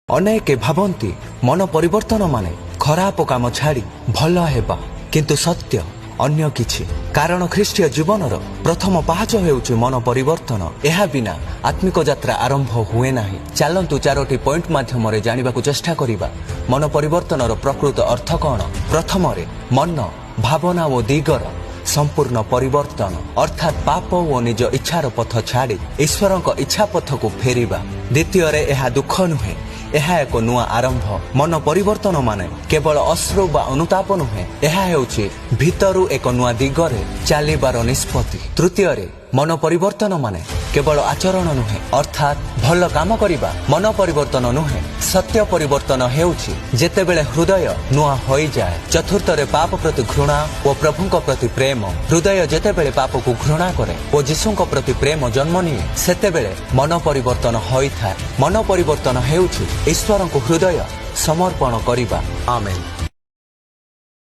अनेके भावती मन परिवर्तन माने खराब काम छाड़ी भल हेबा किंतु सत्य अन्य किछि। कारण ख्रीष्टीय जीवनर प्रथम पाहाच हेउछि मन परिवर्तन। एहा बिना आत्मिक यात्रा आरंभ हुए नाही। चलंतु चारोटी पॉइंट माध्यम रे जानिबाकु चेष्टा करिबा मन परिवर्तनर प्रकृत अर्थ कौन। प्रथम रे मन भावना और दिगर संपूर्ण परिवर्तन अर्थात पाप और निज इच्छार पथ छाड़ी ईश्वर इच्छा पथ को फेरिबा। द्वितीय रे एहा दुख नुहे, एहा एक नुआ आरंभ। मन परिवर्तन माने केवल अश्रु बा अनुताप नुहे, एहा हेउछि भितरु एक नुआ दिगरे चलिबार निष्पत्ति। तृतीय रे मन परिवर्तन माने केवल आचरण नुहे अर्थात भल काम करिबा। मन परिवर्तन नुहे, सत्य परिवर्तन हेउछि जेतेबेले हृदय नुआ होई जाए। चतुर्थ रे पाप प्रति घृणा और प्रभुंक प्रति प्रेम। हृदय जेतेबेले पाप को घृणा करे और यीशुंक प्रति प्रेम जन्म निये सेतेबेले मन परिवर्तन होई थाए। मन परिवर्तन हेउछि ईश्वरंक हृदय समर्पण करिबा। आमेन।